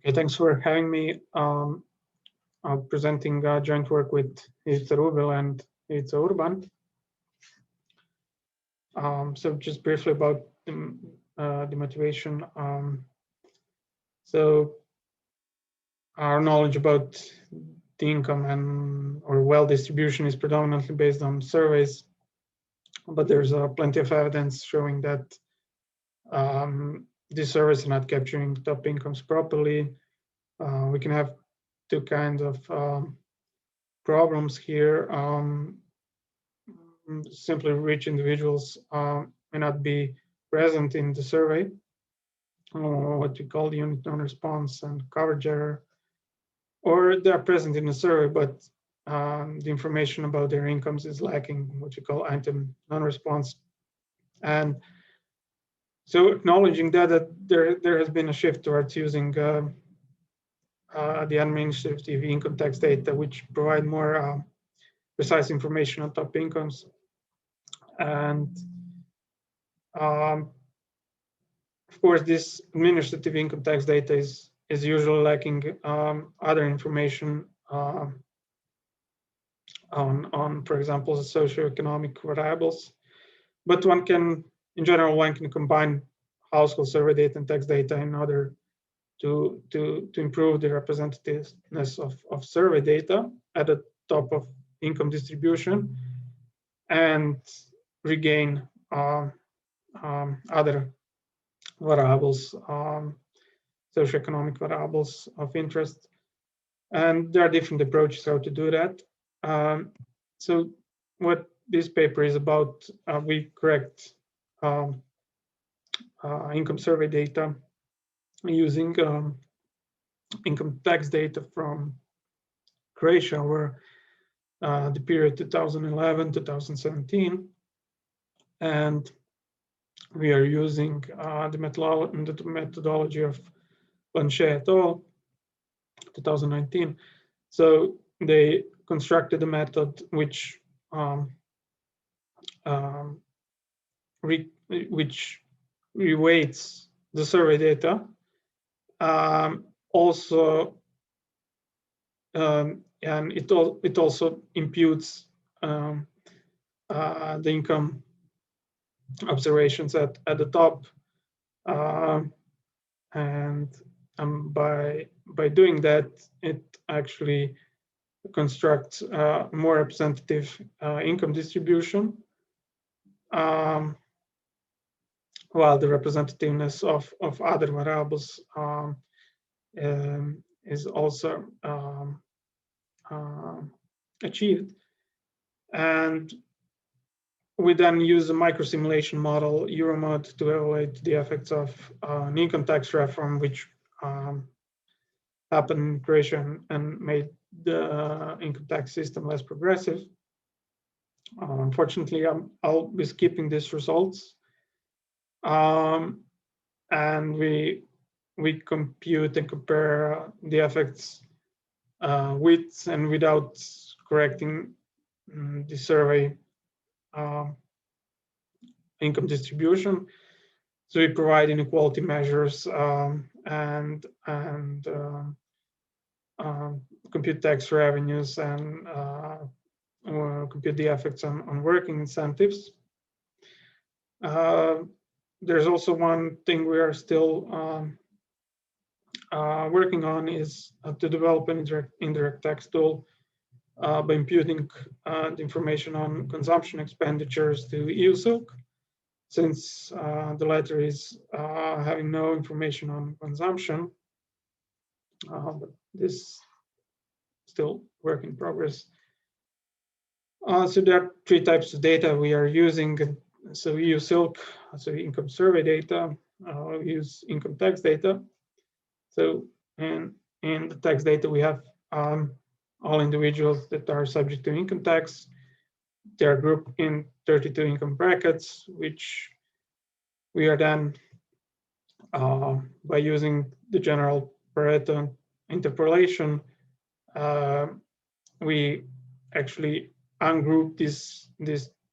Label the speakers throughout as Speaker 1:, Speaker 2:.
Speaker 1: Hey, thanks for having me. Presenting joint work with Histogram and Urban. So just briefly about the motivation. So our knowledge about the income and or wealth distribution is predominantly based on surveys, but there's plenty of evidence showing that these surveys are not capturing top incomes properly. We can have two kinds of problems here. Simply rich individuals may not be present in the survey, or what we call the unit non-response and coverage error, or they're present in the survey, but the information about their incomes is lacking, what you call item non-response. And so acknowledging that there has been a shift towards using the administrative income tax data, which provide more precise information on top incomes. And of course, this administrative income tax data is usually lacking other information on, for example, the socioeconomic variables. But one can combine household survey data and tax data in order to improve the representativeness of survey data at the top of income distribution and regain other variables, socioeconomic variables of interest. And there are different approaches how to do that. So what this paper is about, we correct income survey data using income tax data from Croatia over the period 2011-2017. And we are using the methodology of Blanchet et al. 2019. So they constructed a method which reweights the survey data. And it also imputes the income observations at the top, and by doing that, it actually constructs more representative income distribution, while the representativeness of other variables is also achieved. And we then use a microsimulation model, Euromod, to evaluate the effects of an income tax reform, which happened in Croatia and made the income tax system less progressive. Unfortunately, I'll be skipping these results. And we compute and compare the effects with and without correcting the survey income distribution. So we provide inequality measures and compute tax revenues and compute the effects on working incentives. There's also one thing we are still working on is to develop an indirect tax tool by imputing the information on consumption expenditures to EUSILC, since the latter is having no information on consumption. But this is still work in progress. So there are three types of data we are using. So we use EUSILC, so income survey data. We use income tax data. So in the tax data, we have all individuals that are subject to income tax. They are grouped in 32 income brackets, which we are then, by using the general Pareto interpolation, we actually ungroup these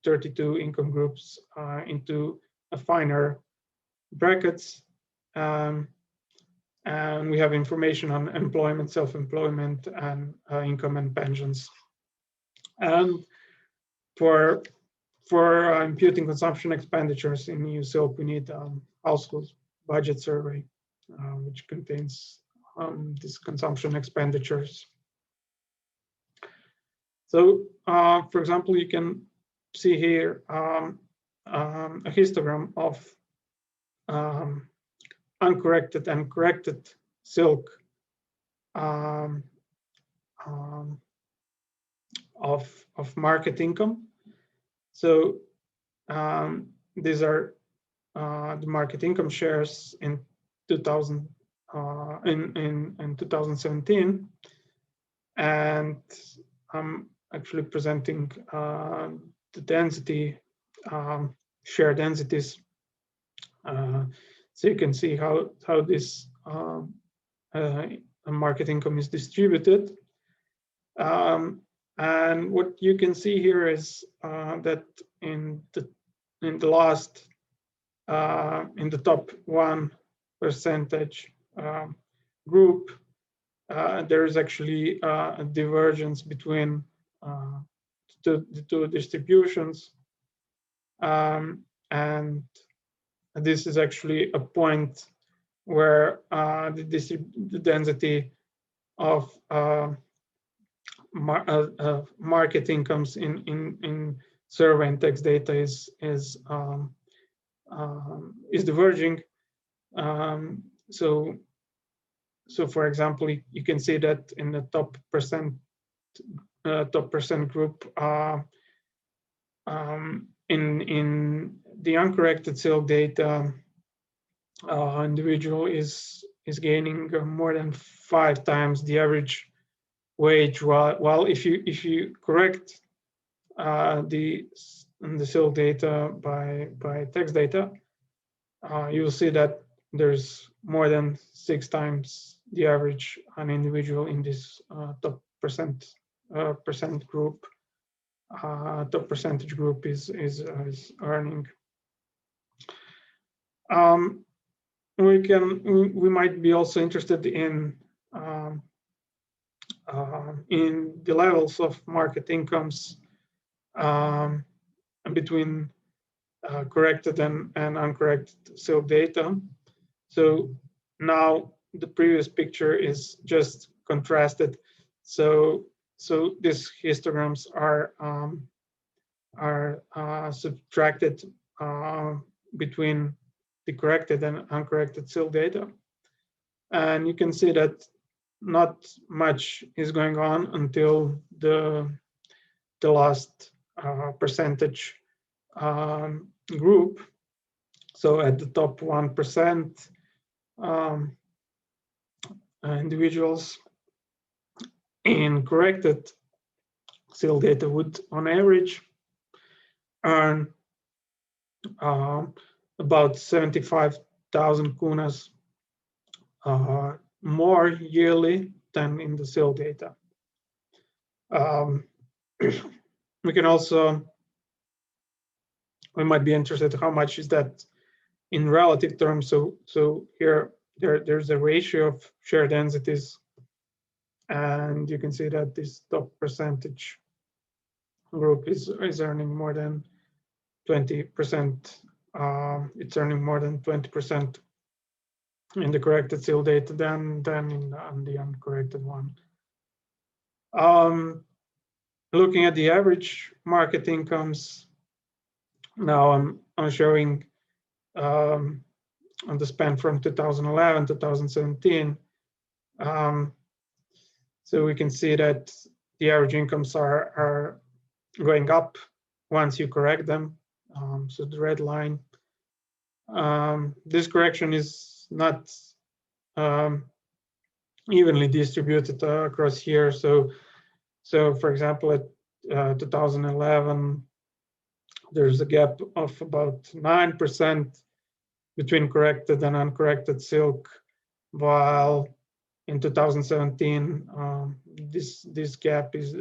Speaker 1: 32 income groups into a finer brackets. And we have information on employment, self-employment, and income and pensions. And for imputing consumption expenditures in EU SILP, we need household budget survey, which contains these consumption expenditures. So, for example, you can see here a histogram of uncorrected and corrected silk of market income. So these are the market income shares in 2017, and I'm actually presenting the density share densities, so you can see how this market income is distributed. And what you can see here is that in the last in the top 1% group, there is actually a divergence between the two distributions, and this is actually a point where the density of market incomes in survey and text data is diverging. So for example, you can see that in the top percent group, in the uncorrected silk data, individual is gaining more than 5 times the average wage, while if you correct the silk data by text data, you'll see that there's more than 6 times the average an individual in this top percentage group. Top percentage group is earning. We might be also interested in the levels of market incomes between corrected and uncorrected silk data. So now the previous picture is just contrasted. So these histograms are subtracted between the corrected and uncorrected silk data, and you can see that not much is going on until the last percentage group. So at the top 1%, individuals in corrected silk data would, on average, earn about 75,000 kunas more yearly than in the silk data. We can also, we might be interested how much is that in relative terms. So here there's a ratio of share densities, and you can see that this top percentage group is earning more than 20%. It's earning more than 20% in the corrected silk data than in the uncorrected one. Looking at the average market incomes, now I'm showing on the span from 2011 to 2017. So we can see that the average incomes are going up once you correct them. So the red line. This correction is not evenly distributed across here. So for example, at 2011, there's a gap of about 9% between corrected and uncorrected silk, while in 2017 this gap is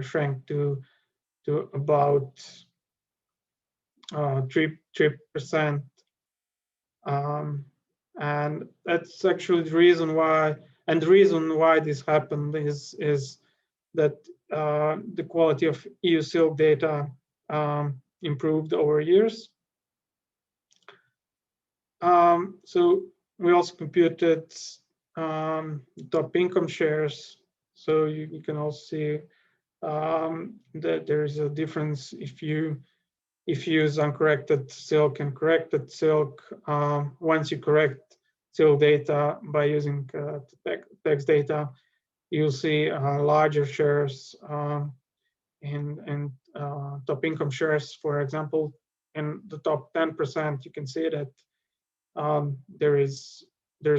Speaker 1: shrank to about 3%. And that's actually the reason why. And the reason why this happened is that the quality of EU silk data improved over years. So we also computed top income shares. So you can also see that there is a difference if you use uncorrected silk and corrected silk. Once you correct silk data by using text data, you'll see larger shares in top income shares. For example, in the top 10%, you can see that there's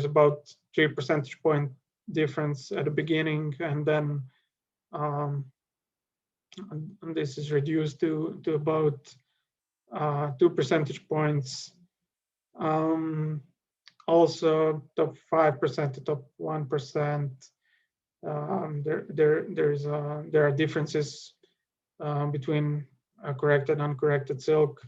Speaker 1: about 3 percentage point difference at the beginning, and then and this is reduced to about 2 percentage points. Also, top 5% to top 1%. There are differences between corrected and uncorrected silk.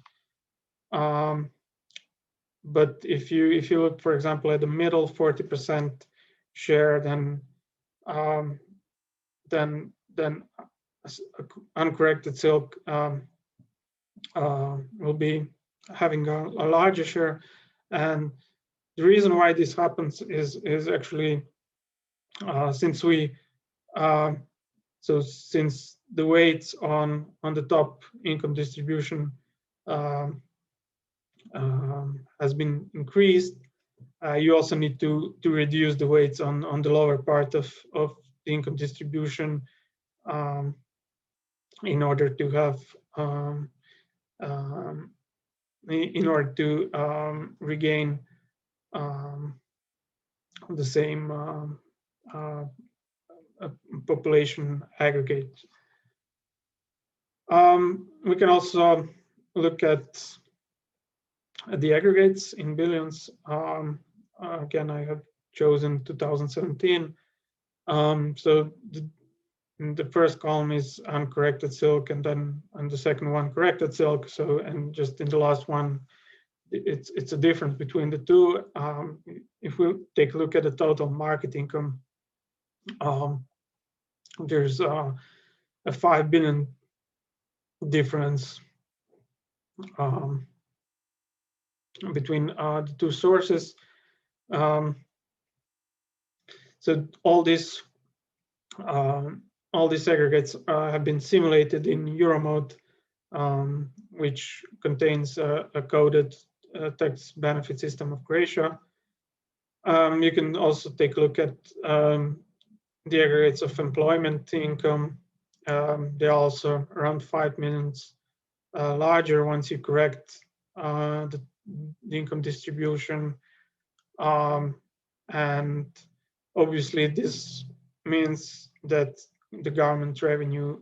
Speaker 1: But if you look, for example, at the middle 40% share, then uncorrected silk will be having a larger share. And the reason why this happens is actually since the weights on the top income distribution has been increased, you also need to reduce the weights on the lower part of the income distribution in order to have regain the same population aggregate. We can also look at the aggregates in billions. Again, I have chosen 2017. So the first column is uncorrected silk, and then on the second one corrected silk. So, and just in the last one, it's a difference between the two. If we take a look at the total market income, there's a 5 billion difference between the two sources. So all these aggregates have been simulated in Euromode, which contains a coded tax benefit system of Croatia. You can also take a look at the aggregates of employment income. They're also around 5 million larger once you correct the income distribution. And obviously this means that the government revenue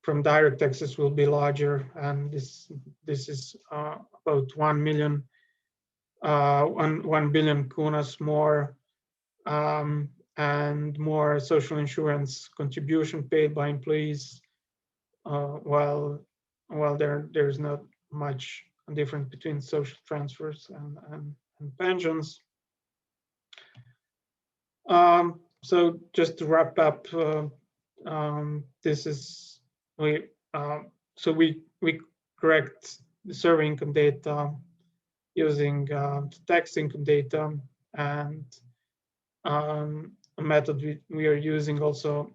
Speaker 1: from direct taxes will be larger, and this is about 1 billion kunas more, and more social insurance contribution paid by employees, while there's not much difference between social transfers and pensions. So just to wrap up, this is we correct the survey income data using tax income data, and a method we are using also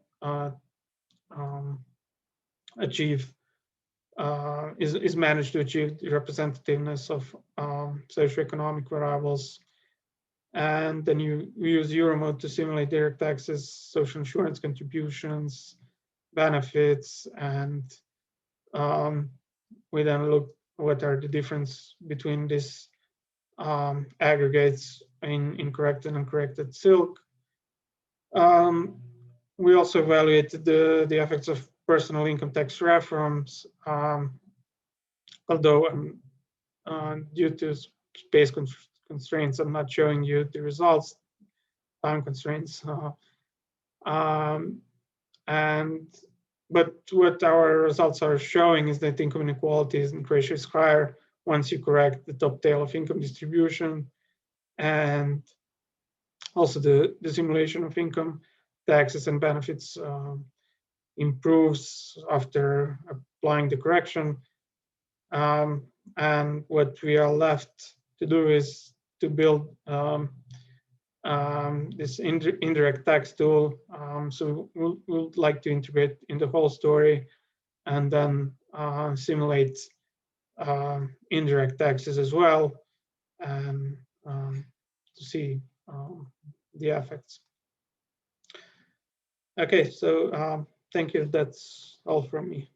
Speaker 1: is managed to achieve the representativeness of socioeconomic variables. And then we use Euromode to simulate direct taxes, social insurance contributions, benefits, and we then look what are the difference between these aggregates in corrected and uncorrected silk. We also evaluated the effects of personal income tax reforms, although due to space constraints, I'm not showing you the results, time constraints. But what our results are showing is that income inequality in Croatia is higher once you correct the top tail of income distribution, and also the simulation of income taxes and benefits improves after applying the correction. And what we are left to do is to build this indirect tax tool. So we'll like to integrate in the whole story and then simulate indirect taxes as well, and to see the effects. Okay, so thank you. That's all from me.